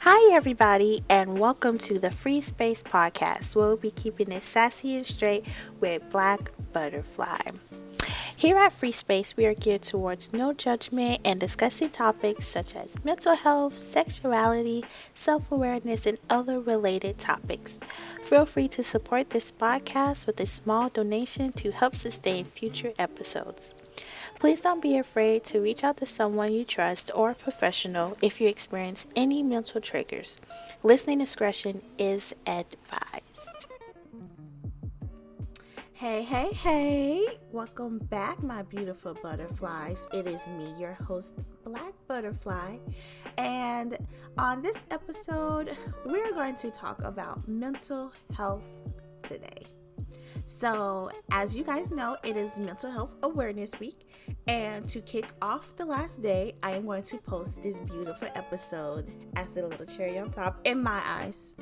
Hi, everybody, and welcome to the Free Space Podcast, where we'll be keeping it sassy and straight with Black Butterfly. Here at Free Space, we are geared towards no judgment and discussing topics such as mental health, sexuality, self awareness, and other related topics. Feel free to support this podcast with a small donation to help sustain future episodes. Please don't be afraid to reach out to someone you trust or a professional if you experience any mental triggers. Listening discretion is advised. Hey, welcome back, my beautiful butterflies. It is me, your host, Black Butterfly, and on this episode, we're going to talk about mental health today. So, as you guys know, it is Mental Health Awareness Week, and to kick off the last day, I am going to post this beautiful episode as a little cherry on top in my eyes.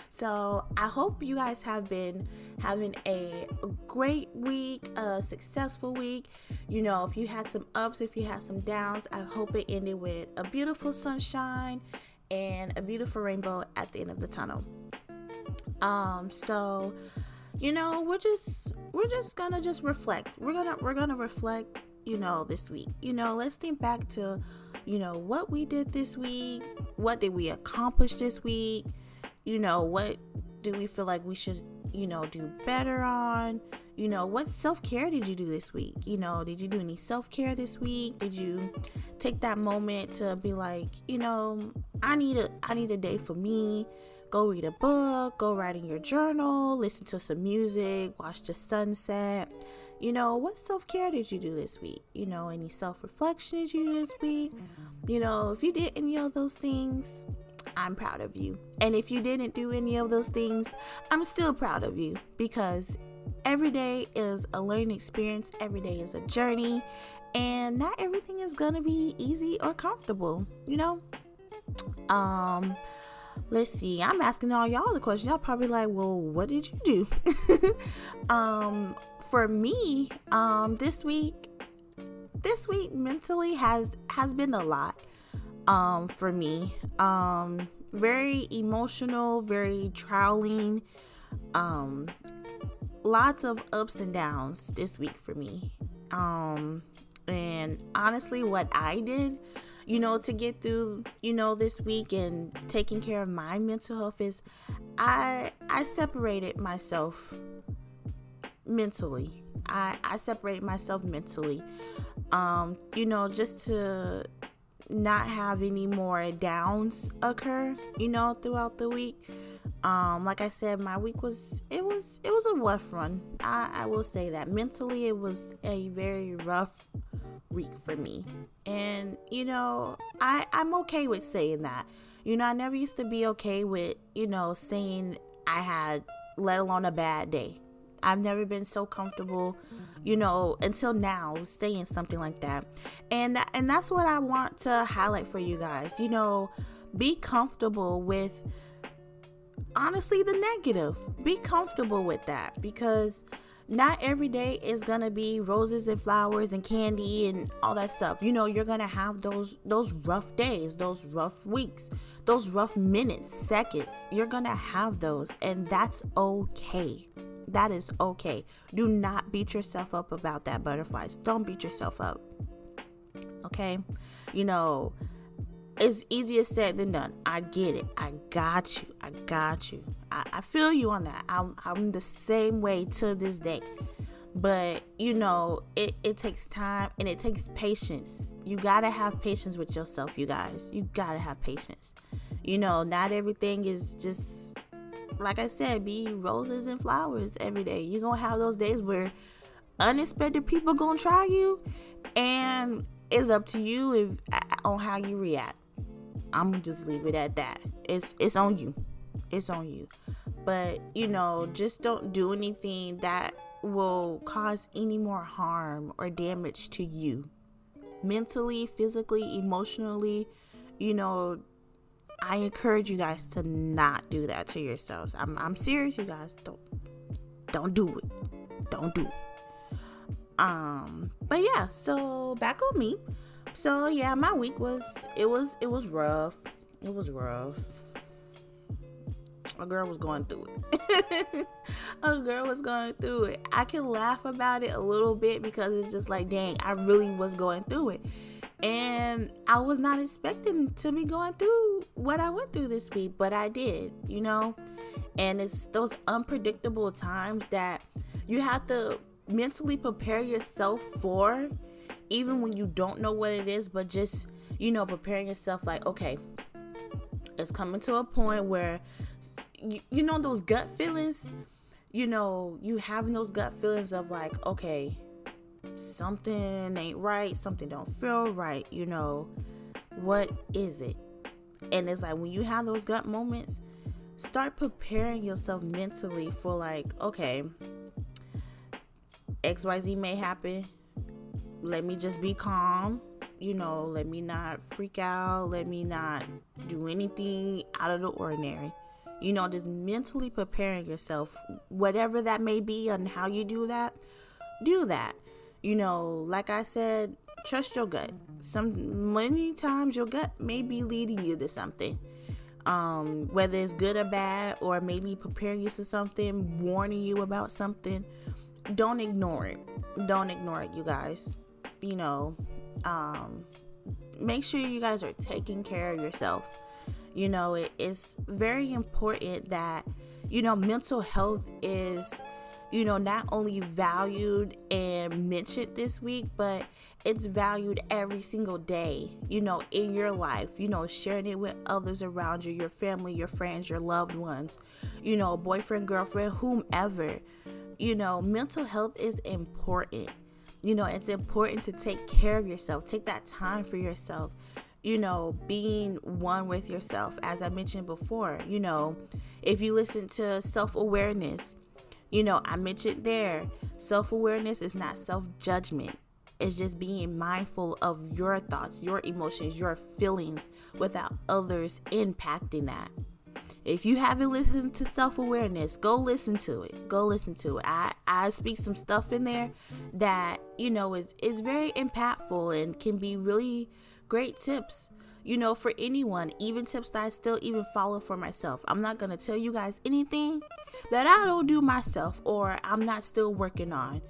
So, I hope you guys have been having a great week, a successful week. You know, if you had some ups, if you had some downs, I hope it ended with a beautiful sunshine and a beautiful rainbow at the end of the tunnel. So you know, we're just gonna reflect. We're gonna reflect, this week. Let's think back to, what we did this week. What did we accomplish this week? What do we feel like we should, do better on? What self-care did you do this week? Did you do any self-care this week? Did you take that moment to be like, I need a day for me? Go read a book, go write in your journal, listen to some music, watch the sunset. What self-care did you do this week? Any self-reflection did you do this week? If you did any of those things, I'm proud of you. And if you didn't do any of those things, I'm still proud of you, because every day is a learning experience. Every day is a journey, and not everything is going to be easy or comfortable, Let's see. I'm asking all y'all the question. Y'all probably like, well, what did you do? For me, this week mentally has been a lot. For me, very emotional, very trialing. Lots of ups and downs this week for me. And honestly, what I did, to get through, this week and taking care of my mental health is I separated myself mentally. I separated myself mentally, just to not have any more downs occur, throughout the week. Like I said, my week was a rough run. I will say that mentally it was a very rough week for me. And I'm okay with saying that. I never used to be okay with saying I had, let alone a bad day. I've never been so comfortable, until now, saying something like that. And that's what I want to highlight for you guys. Be comfortable with, honestly, the negative. Be comfortable with that, because not every day is gonna be roses and flowers and candy and all that stuff. You're gonna have those rough days, those rough weeks, those rough minutes, seconds. You're gonna have those, and that's okay. That is okay. Do not beat yourself up about that, butterflies. Don't beat yourself up. Okay? It's easier said than done. I get it. I got you. I feel you on that. I'm the same way to this day. But, it takes time and it takes patience. You got to have patience with yourself, you guys. You got to have patience. Not everything is just, like I said, be roses and flowers every day. You're going to have those days where unexpected people going to try you, and it's up to you on how you react. I'm gonna just leave it at that. It's on you. It's on you. But, just don't do anything that will cause any more harm or damage to you. Mentally, physically, emotionally, I encourage you guys to not do that to yourselves. I'm serious, you guys. Don't do it. Don't do it. But yeah, so back on me. So yeah, my week was rough. It was rough. A girl was going through it. A girl was going through it. I can laugh about it a little bit because it's just like, dang, I really was going through it. And I was not expecting to be going through what I went through this week, but I did, And it's those unpredictable times that you have to mentally prepare yourself for, even when you don't know what it is, but just, preparing yourself like, okay, it's coming to a point where, those gut feelings, you having those gut feelings of like, okay, something ain't right, something don't feel right, what is it? And it's like, when you have those gut moments, start preparing yourself mentally for like, okay, XYZ may happen. Let me just be calm. Let me not freak out. Let me not do anything out of the ordinary. Just mentally preparing yourself, whatever that may be and how you do that. Like I said, trust your gut. Many times your gut may be leading you to something. Whether it's good or bad, or maybe preparing you to something, warning you about something. Don't ignore it. Don't ignore it, you guys. Make sure you guys are taking care of yourself. It's very important that, mental health is, not only valued and mentioned this week, but it's valued every single day, in your life, sharing it with others around you, your family, your friends, your loved ones, boyfriend, girlfriend, whomever. Mental health is important. It's important to take care of yourself. Take that time for yourself. Being one with yourself. As I mentioned before, if you listen to self-awareness, I mentioned there, self-awareness is not self-judgment. It's just being mindful of your thoughts, your emotions, your feelings without others impacting that. If you haven't listened to self-awareness, go listen to it. I speak some stuff in there that, is very impactful and can be really great tips, for anyone, even tips that I still even follow for myself. I'm not going to tell you guys anything that I don't do myself or I'm not still working on,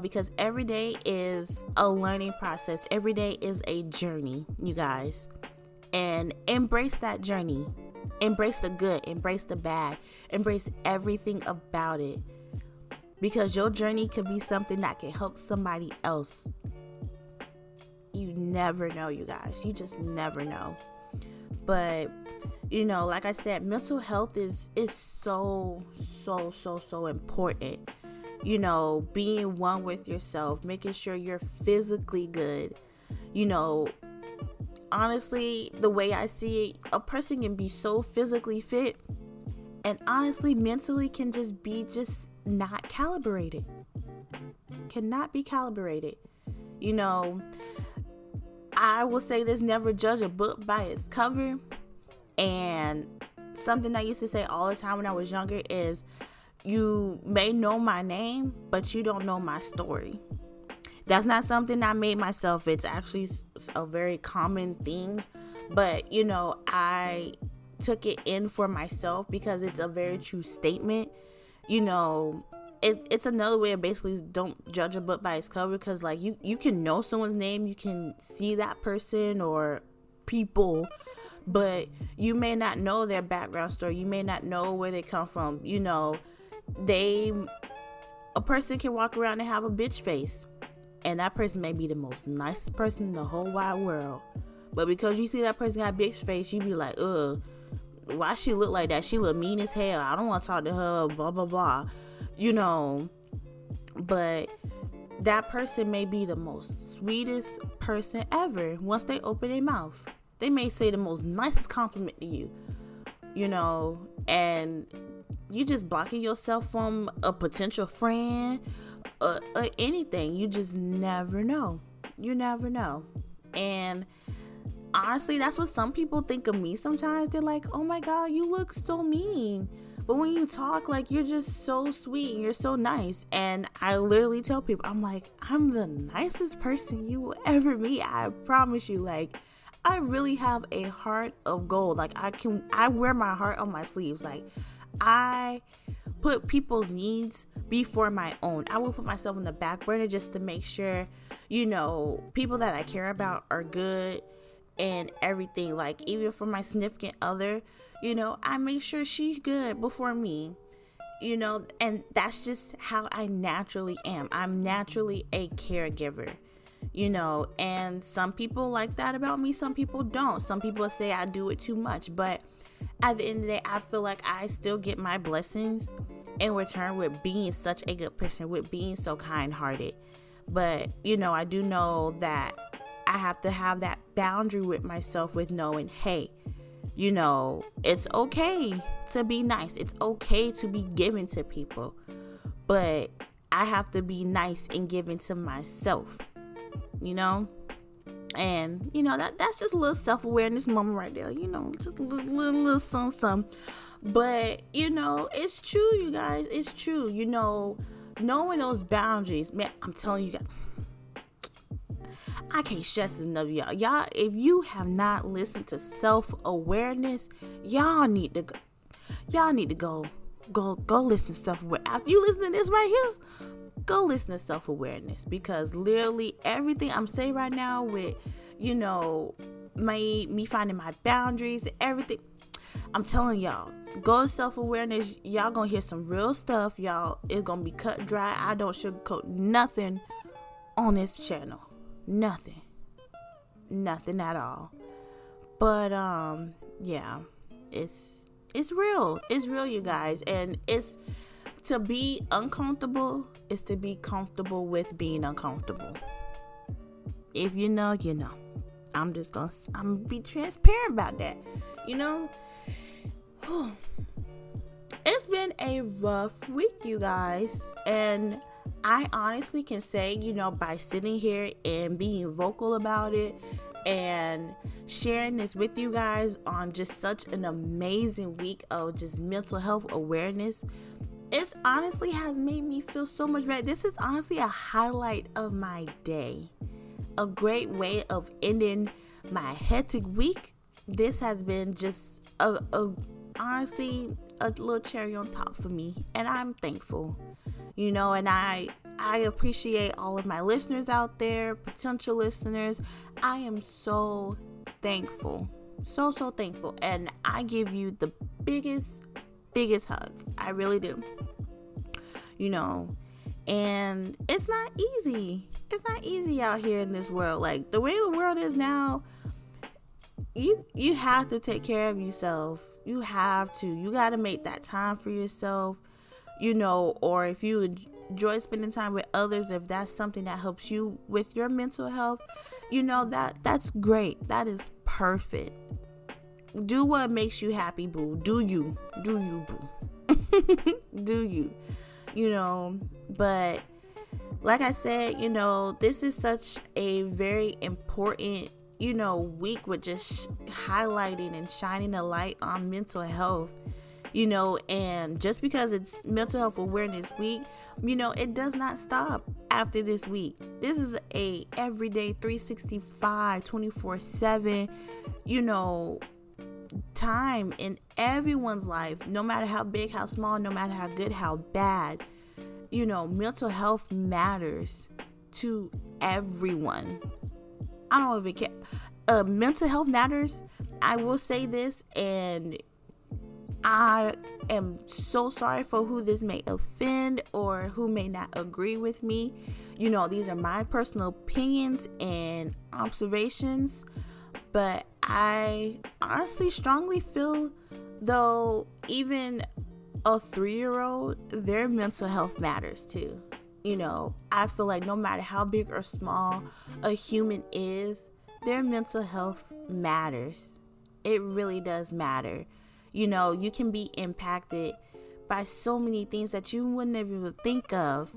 because every day is a learning process. Every day is a journey, you guys, and embrace that journey. Embrace the good, embrace the bad, embrace everything about it, because your journey could be something that can help somebody else. You never know, you guys. You just never know. But, like I said, mental health is so important. Being one with yourself, making sure you're physically good. Honestly, the way I see it, a person can be so physically fit and honestly, mentally can just be not calibrated. Cannot be calibrated. I will say this, never judge a book by its cover. And something I used to say all the time when I was younger is, you may know my name, but you don't know my story. That's not something I made myself. It's actually a very common thing. But, I took it in for myself because it's a very true statement. It's another way of basically don't judge a book by its cover, because like you can know someone's name, you can see that person or people, but you may not know their background story. You may not know where they come from. A person can walk around and have a bitch face, and that person may be the most nicest person in the whole wide world, but because you see that person got a bitch face, you be like, why she look like that? She look mean as hell. I don't want to talk to her, blah blah blah. But that person may be the most sweetest person ever. Once they open their mouth, they may say the most nicest compliment to you, and you just blocking yourself from a potential friend or anything. You just never know. You never know. And honestly, that's what some people think of me sometimes. They're like, oh my God, you look so mean. But when you talk, like, you're just so sweet and you're so nice. And I literally tell people, I'm like, I'm the nicest person you will ever meet. I promise you. Like, I really have a heart of gold. Like I wear my heart on my sleeves. Like I put people's needs before my own. I will put myself in the back burner just to make sure, people that I care about are good and everything. Like even for my significant other, I make sure she's good before me. And that's just how I naturally am. I'm naturally a caregiver. And some people like that about me, some people don't. Some people say I do it too much, but at the end of the day, I feel like I still get my blessings in return with being such a good person, with being so kind-hearted. But I do know that I have to have that boundary with myself, with knowing, hey, it's okay to be nice, it's okay to be giving to people, but I have to be nice and giving to myself. And that's just a little self-awareness moment right there, just a little something. But it's true, you guys, it's true. Knowing those boundaries, man, I'm telling you guys, I can't stress enough, y'all, if you have not listened to self-awareness, y'all need to go listen to self-awareness. After you listen to this right here, go listen to self-awareness, because literally everything I'm saying right now with, me finding my boundaries, everything, I'm telling y'all, go to self-awareness. Y'all gonna hear some real stuff, y'all. It's gonna be cut dry. I don't sugarcoat nothing on this channel. Nothing at all. But yeah, it's real. It's real, you guys. And it's to be uncomfortable is to be comfortable with being uncomfortable. If you know, you know. I'm gonna be transparent about that. It's been a rough week, you guys, and I honestly can say, by sitting here and being vocal about it and sharing this with you guys on just such an amazing week of just mental health awareness, it honestly has made me feel so much better. This is honestly a highlight of my day, a great way of ending my hectic week. This has been just honestly a little cherry on top for me, and I'm thankful. And I appreciate all of my listeners out there, potential listeners. I am so thankful. So thankful. And I give you the biggest hug. I really do. And it's not easy. It's not easy out here in this world. Like the way the world is now, you have to take care of yourself. You got to make that time for yourself, or if you enjoy spending time with others, if that's something that helps you with your mental health, that's great. That is perfect. Do what makes you happy, boo. Do you, boo. Do you, but like I said, this is such a very important, week with just highlighting and shining a light on mental health, and just because it's Mental Health Awareness Week, it does not stop after this week. This is a everyday 365, 24/7, time in everyone's life, no matter how big, how small, no matter how good, how bad. Mental health matters to everyone. I don't even care. Mental health matters. I will say this, and I am so sorry for who this may offend or who may not agree with me. These are my personal opinions and observations, but I honestly strongly feel, though, even a 3-year-old, their mental health matters too. I feel like no matter how big or small a human is, their mental health matters. It really does matter. You can be impacted by so many things that you wouldn't even think of.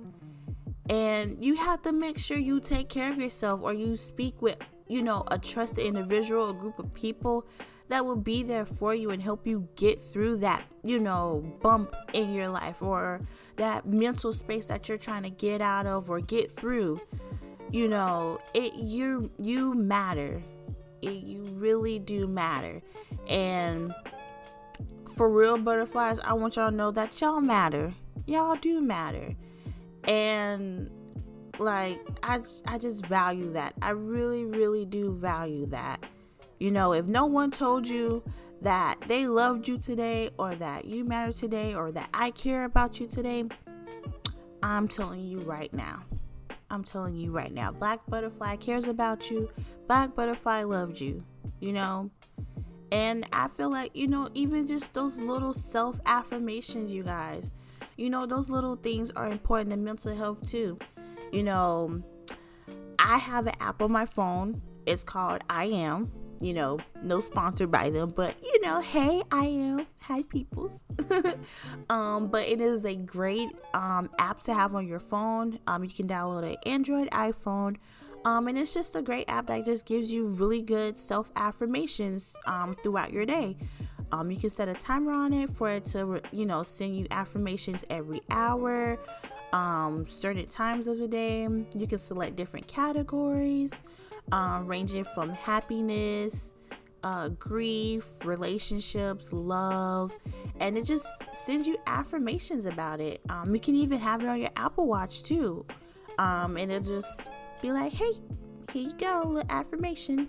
And you have to make sure you take care of yourself, or you speak with, a trusted individual, a group of people that will be there for you and help you get through that, bump in your life, or that mental space that you're trying to get out of or get through. You matter. You really do matter. And for real, butterflies, I want y'all to know that y'all matter. Y'all do matter. And like, I just value that. I really, really do value that. If no one told you that they loved you today, or that you matter today, or that I care about you today, I'm telling you right now. Black butterfly cares about you. Black butterfly loved you, And I feel like, even just those little self-affirmations, you guys, those little things are important in mental health too. I have an app on my phone. It's called I Am. No sponsored by them, but hey, I am. Hi, peoples. But it is a great app to have on your phone. You can download an Android, iPhone, and it's just a great app that just gives you really good self-affirmations throughout your day. You can set a timer on it for it to, send you affirmations every hour, certain times of the day. You can select different categories, ranging from happiness, grief, relationships, love, and it just sends you affirmations about it. You can even have it on your Apple Watch too, and it'll just be like, hey, here you go, little affirmation.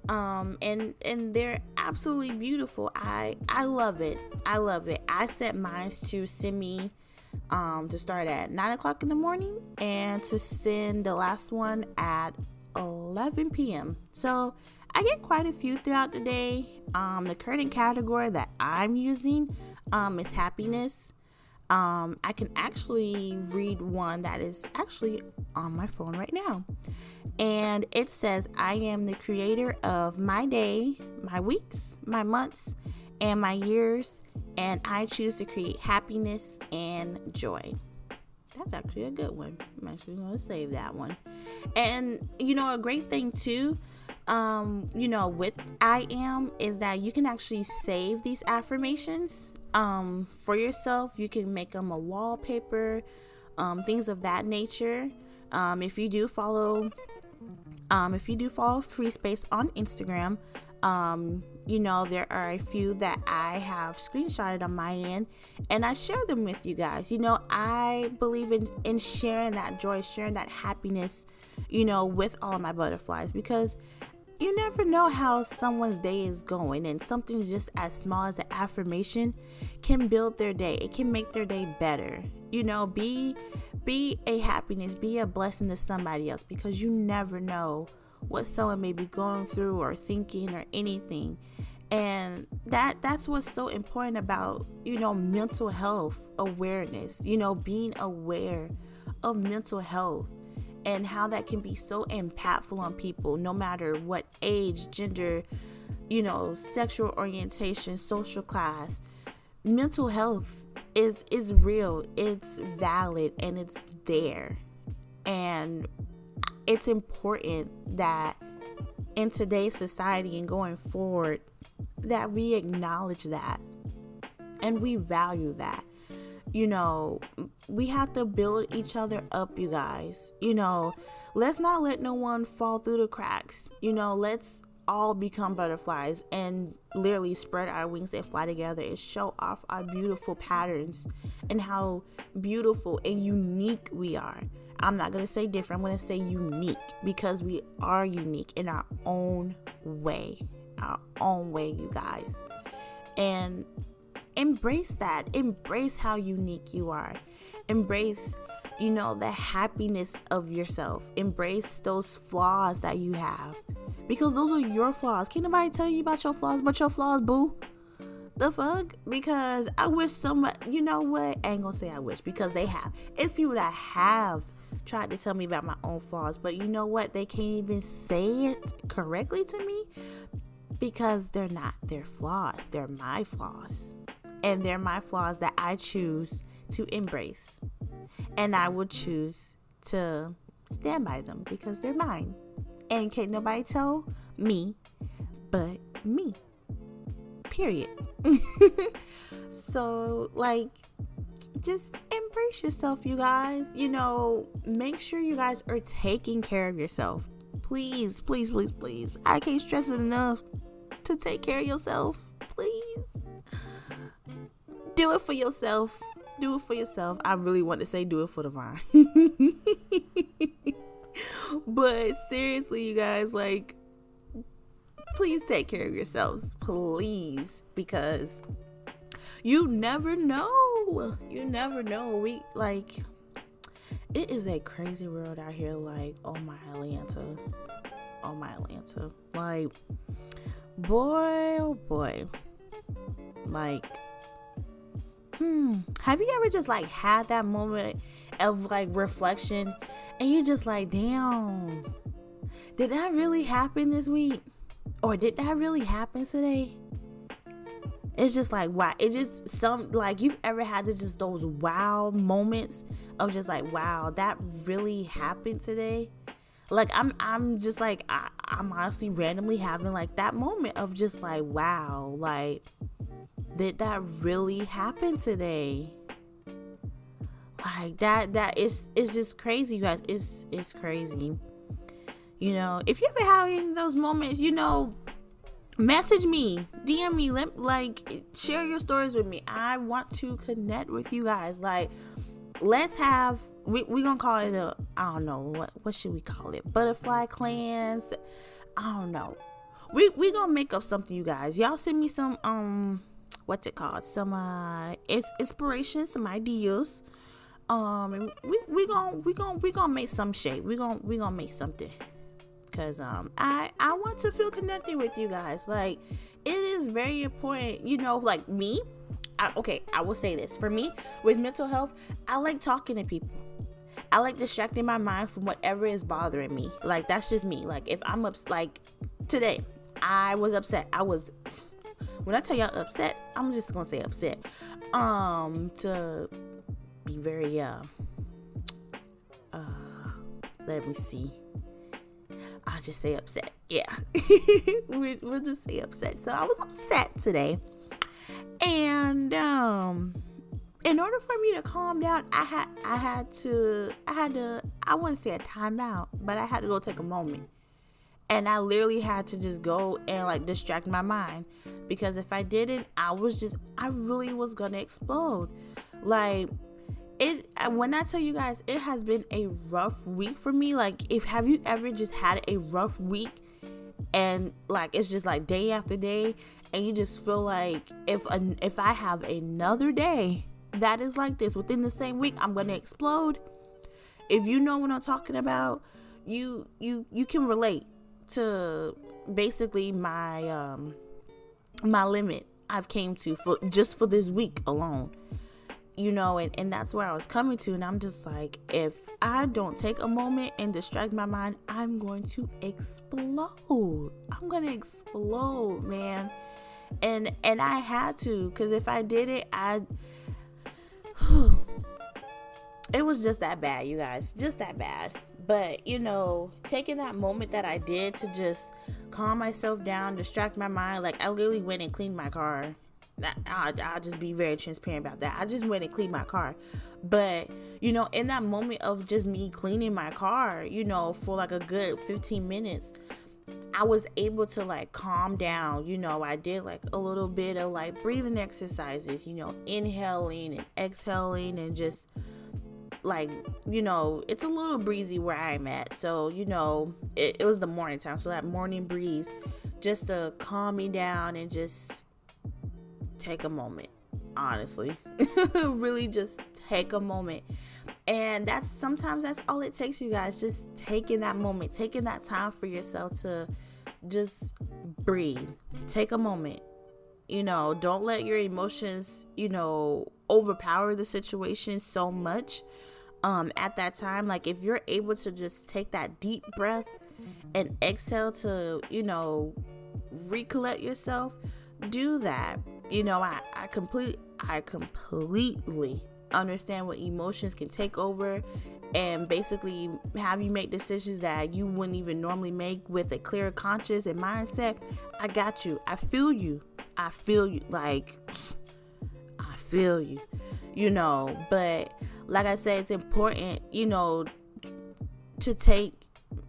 And they're absolutely beautiful. I love it. I set mine to send me to start at 9:00 in the morning, and to send the last one at 11 p.m. So I get quite a few throughout the day. The current category that I'm using is happiness. I can actually read one that is actually on my phone right now. And it says, I am the creator of my day, my weeks, my months, and my years, and I choose to create happiness and joy. That's actually a good one. I'm actually going to save that one. And, a great thing too, with I Am is that you can actually save these affirmations for yourself. You can make them a wallpaper, things of that nature. If you do follow Free Space on Instagram, there are a few that I have screenshotted on my end, and I share them with you guys. I believe in sharing that joy, sharing that happiness, with all my butterflies, because you never know how someone's day is going, and something just as small as an affirmation can build their day. It can make their day better. Be a happiness, be a blessing to somebody else, because you never know what someone may be going through or thinking or anything. And that's what's so important about, mental health awareness, being aware of mental health and how that can be so impactful on people, no matter what age, gender, sexual orientation, social class. Mental health is real, it's valid, and it's there. And it's important that in today's society and going forward, that we acknowledge that and we value that. We have to build each other up, you guys. Let's not let no one fall through the cracks. Let's all become butterflies and literally spread our wings and fly together and show off our beautiful patterns and how beautiful and unique we are. I'm not going to say different. I'm going to say unique, because we are unique in our own way, you guys. And embrace that. Embrace how unique you are. Embrace, the happiness of yourself. Embrace those flaws that you have, because those are your flaws. Can't nobody tell you about your flaws but your flaws, boo. The fuck? Because I wish somebody, I ain't gonna say I wish, because they have. It's people that have tried to tell me about my own flaws, but you know what? They can't even say it correctly to me, because they're not their flaws. They're my flaws. And they're my flaws that I choose to embrace. And I would choose to stand by them, because they're mine. And can't nobody tell me but me. Period. So, just embrace yourself, you guys. Make sure you guys are taking care of yourself. please, please, please, please. I can't stress it enough to take care of yourself. Please. Do it for yourself. Do it for yourself. I really want to say do it for the vine. But seriously, you guys, like, please take care of yourselves. Please. Because you never know. You never know. It is a crazy world out here. Like, oh my Atlanta. Like, boy, oh boy. Like, have you ever just like had that moment of like reflection and you just like, damn, did that really happen this week? Or did that really happen today? It's just like, wow. It just like, you've ever had just those wow moments of just like, wow, that really happened today. Like, I'm just like, I'm honestly randomly having like that moment of just like, wow, like, did that really happen today? Like, that is just crazy, you guys. It's crazy. You know, if you ever have any of those moments, you know, message me, DM me, share your stories with me. I want to connect with you guys. Like, let's have, we gonna call it I don't know, what should we call it? Butterfly clans? I don't know. We gonna make up something, you guys. Y'all send me some, what's it called? Some, inspiration, some ideas. And we gonna make some shape. We gonna make something. Because I want to feel connected with you guys. Like, it is very important, you know, like me. I will say this. For me, with mental health, I like talking to people. I like distracting my mind from whatever is bothering me. Like, that's just me. Like, if I'm like today, I was upset. When I tell y'all upset, I'm just gonna say upset. To be very let me see. I'll just say upset. Yeah. we'll just say upset. So I was upset today. And in order for me to calm down, I had to I wouldn't say a timeout, but I had to go take a moment. And I literally had to just go and like distract my mind, because if I didn't, I really was gonna explode. Like, when I tell you guys, it has been a rough week for me. Like, have you ever just had a rough week and like it's just like day after day, and you just feel like if I have another day that is like this within the same week, I'm gonna explode. If you know what I'm talking about, you can relate to basically my limit I've came to for this week alone. You know, and that's where I was coming to. And I'm just like, if I don't take a moment and distract my mind, I'm going to explode. I'm going to explode, man. And I had to, because if I did it, it was just that bad, you guys. Just that bad. But, you know, taking that moment that I did to just calm myself down, distract my mind. Like, I literally went and cleaned my car. I'll just be very transparent about that. I just went and cleaned my car. But, you know, in that moment of just me cleaning my car, you know, for like a good 15 minutes, I was able to like calm down. You know, I did like a little bit of like breathing exercises, you know, inhaling and exhaling, and just like, you know, it's a little breezy where I'm at. So, you know, it was the morning time. So that morning breeze just to calm me down and just take a moment, honestly. Really just take a moment. And sometimes that's all it takes, you guys. Just taking that moment, taking that time for yourself to just breathe. Take a moment. You know, don't let your emotions, you know, overpower the situation so much at that time. Like, if you're able to just take that deep breath and exhale to, you know, recollect yourself, do that. You know, I completely understand what emotions can take over and basically have you make decisions that you wouldn't even normally make with a clear conscience and mindset. I got you. I feel you. Like, I feel you, you know. But like I said, it's important, you know, to take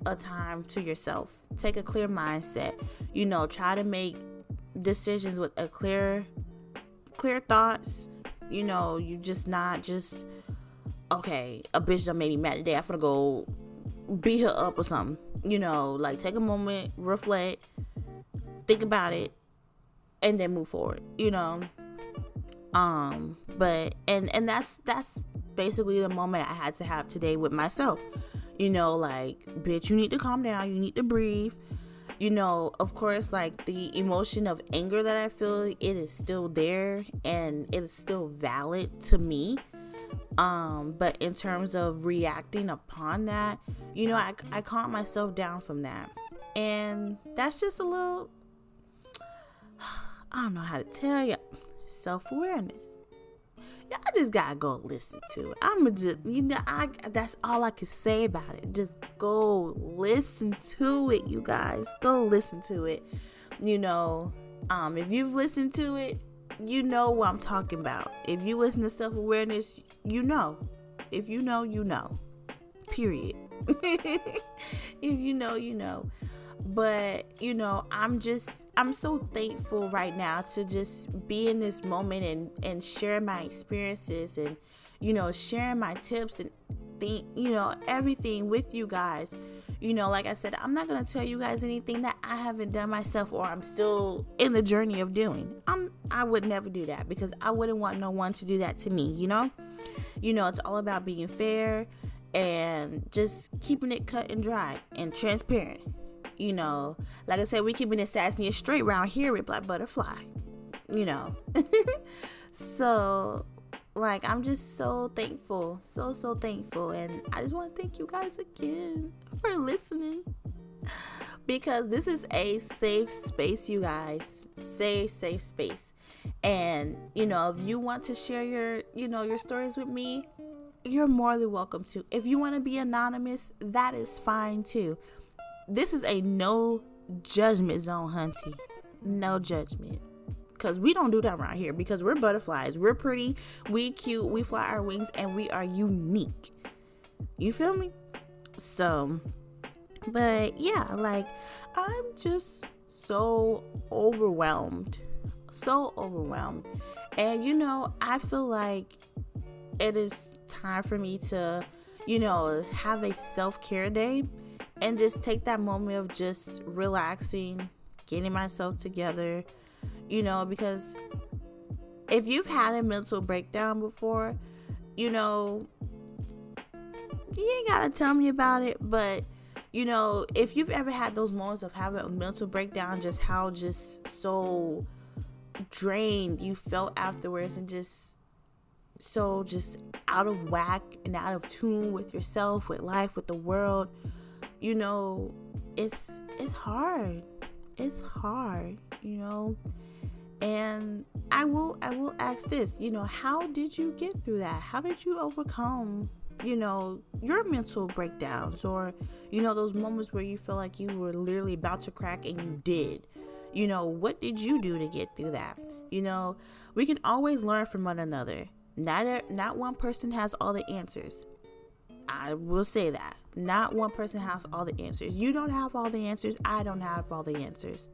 a time to yourself. Take a clear mindset. You know, try to make decisions with a clear thoughts. You know, you just not just, okay, a bitch done made me mad today, I'm gonna go beat her up or something. You know, like, take a moment, reflect, think about it, and then move forward, you know. But and that's basically the moment I had to have today with myself. You know, like, bitch, you need to calm down, you need to breathe. You know, of course, like, the emotion of anger that I feel, it is still there and it is still valid to me. But in terms of reacting upon that, you know, I calm myself down from that. And that's just a little, I don't know how to tell you, self-awareness. Y'all just gotta go listen to it. I'ma just, you know, that's all I can say about it. Just go listen to it, you guys. Go listen to it. You know, if you've listened to it, you know what I'm talking about. If you listen to self-awareness, you know. If you know, you know. Period. If you know, you know. But, you know, I'm so thankful right now to just be in this moment and share my experiences and, you know, sharing my tips and you know, everything with you guys. You know, like I said, I'm not going to tell you guys anything that I haven't done myself or I'm still in the journey of doing. I would never do that because I wouldn't want no one to do that to me, you know? You know, it's all about being fair and just keeping it cut and dry and transparent. You know, like I said, we keeping it sassy and straight around here with Black Butterfly, you know. So, like, I'm just so thankful, so thankful. And I just want to thank you guys again for listening, because this is a safe space, you guys. Safe space. And, you know, if you want to share your stories with me, you're more than welcome to. If you want to be anonymous, that is fine too. This is a no judgment zone, hunty. No judgment. Because we don't do that around here. Because we're butterflies. We're pretty. We cute. We fly our wings. And we are unique. You feel me? So, but yeah, like, I'm just so overwhelmed. So overwhelmed. And, you know, I feel like it is time for me to, you know, have a self-care day. And just take that moment of just relaxing, getting myself together, you know, because if you've had a mental breakdown before, you know, you ain't got to tell me about it. But, you know, if you've ever had those moments of having a mental breakdown, just how just so drained you felt afterwards and just so just out of whack and out of tune with yourself, with life, with the world. You know, it's hard. It's hard, you know. And I will ask this, you know, how did you get through that? How did you overcome, you know, your mental breakdowns, or, you know, those moments where you feel like you were literally about to crack and you did? You know, what did you do to get through that? You know, we can always learn from one another. Not one person has all the answers. I will say that. Not one person has all the answers. You don't have all the answers. I don't have all the answers.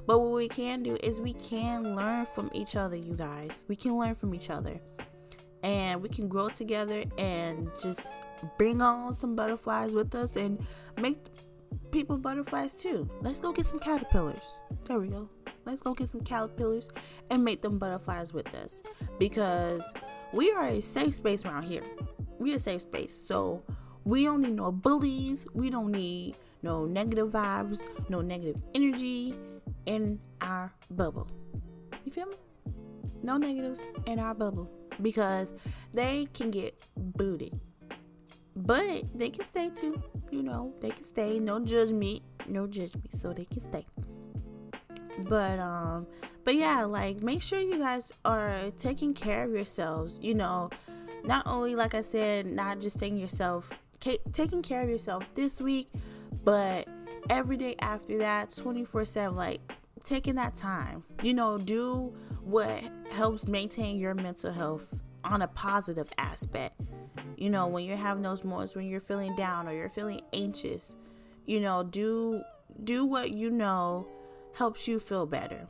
But what we can do is we can learn from each other, you guys. We can learn from each other. And we can grow together and just bring on some butterflies with us and make people butterflies too. Let's go get some caterpillars. There we go. Let's go get some caterpillars and make them butterflies with us. Because we are a safe space around here. We're a safe space. So we don't need no bullies. We don't need no negative vibes, no negative energy in our bubble. You feel me? No negatives in our bubble, because they can get booted. But they can stay too. You know, they can stay. No judgment. So they can stay. But yeah, like, make sure you guys are taking care of yourselves. You know, not only, like I said, not just taking care of yourself this week, but every day after that, 24/7, like, taking that time. You know, do what helps maintain your mental health on a positive aspect. You know, when you're having those moments when you're feeling down or you're feeling anxious, do what helps you feel better.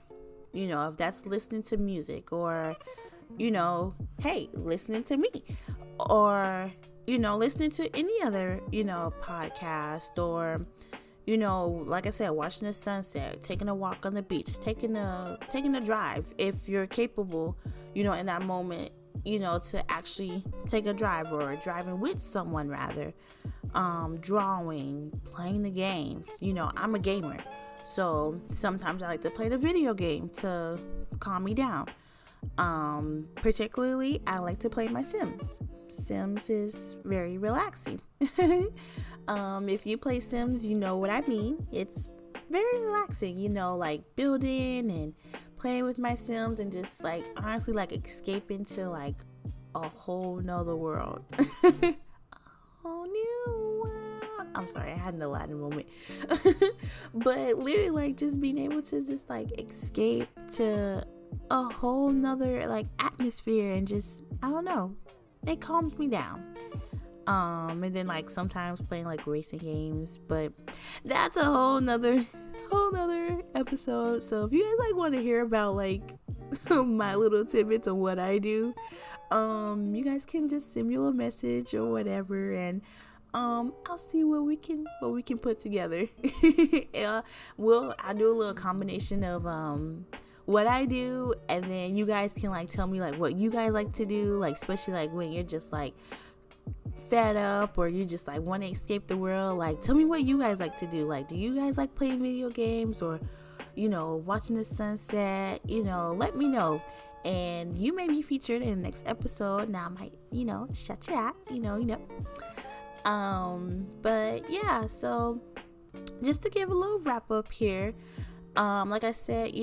If that's listening to music, or hey, listening to me, or listening to any other podcast, or like I said, watching the sunset, taking a walk on the beach, taking a drive if you're capable, in that moment, to actually take a drive, or driving with someone rather, drawing, playing the game. I'm a gamer, so sometimes I like to play the video game to calm me down. Particularly, I like to play my Sims. Sims is very relaxing. If you play Sims, you know what I mean. It's very relaxing, like building and playing with my Sims, and just like honestly like escaping to like a whole nother world. A whole new world. I'm sorry, I had an Aladdin moment. But literally like just being able to just like escape to a whole nother like atmosphere, and just, I don't know, it calms me down. And then like sometimes playing like racing games, but that's a whole nother episode. So if you guys like want to hear about like my little tidbits of what I do, you guys can just send me a message or whatever, and I'll see what we can put together. I'll do a little combination of what I do, and then you guys can like tell me like what you guys like to do, like especially like when you're just like fed up, or you just like want to escape the world. Like, tell me what you guys like to do. Like, do you guys like playing video games, or watching the sunset? Let me know, and you may be featured in the next episode. Now I might shut you out, but yeah, so just to give a little wrap up here, like I said,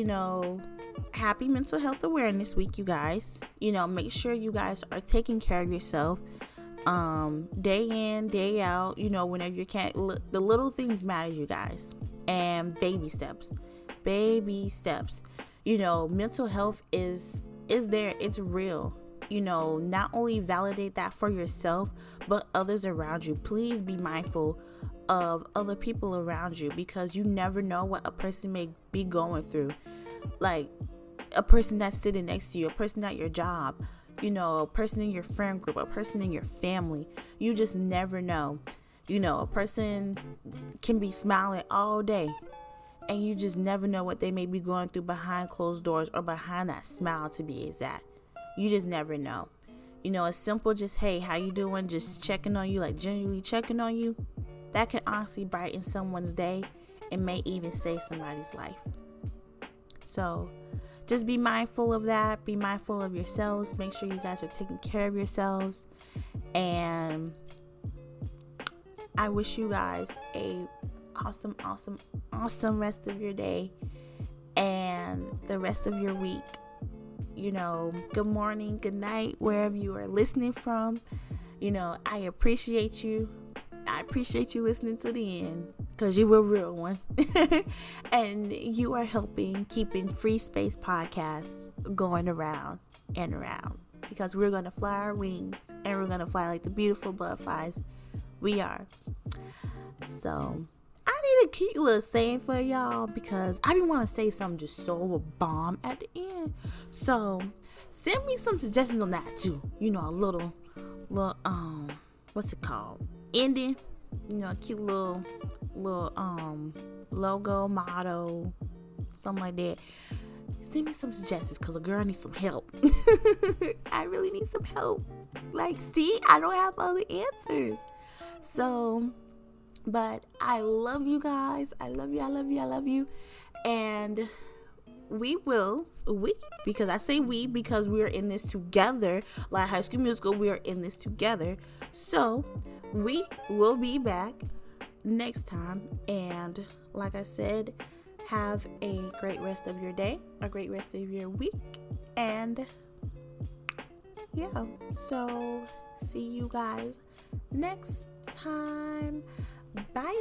happy Mental Health Awareness Week, you guys. Make sure you guys are taking care of yourself, day in, day out, whenever you can. The little things matter, you guys. And baby steps. Mental health is there. It's real. Not only validate that for yourself, but others around you. Please be mindful of other people around you, because you never know what a person may be going through. Like a person that's sitting next to you, a person at your job, a person in your friend group, a person in your family. You just never know. A person can be smiling all day, and you just never know what they may be going through behind closed doors, or behind that smile, to be exact. You just never know. It's simple, just, hey, how you doing? Just checking on you, like genuinely checking on you. That can honestly brighten someone's day, and may even save somebody's life. So just be mindful of that. Be mindful of yourselves. Make sure you guys are taking care of yourselves. And I wish you guys a awesome rest of your day and the rest of your week. Good morning, good night, wherever you are listening from. I appreciate you. I appreciate you listening to the end, because you were a real one. And you are helping keeping Free Space Podcasts going around and around, because we're going to fly our wings, and we're going to fly like the beautiful butterflies we are. So I need a cute little saying for y'all, because I didn't want to say something just so bomb at the end. So send me some suggestions on that too. A little what's it called? Ending. A cute little logo, motto, something like that. Send me some suggestions, because a girl needs some help. I really need some help. Like, see, I don't have all the answers. So, but I love you guys. I love you. And because I say we, because we are in this together, like High School Musical, we are in this together. So we will be back next time. And like I said, have a great rest of your day, a great rest of your week. And yeah, so see you guys next time. Bye.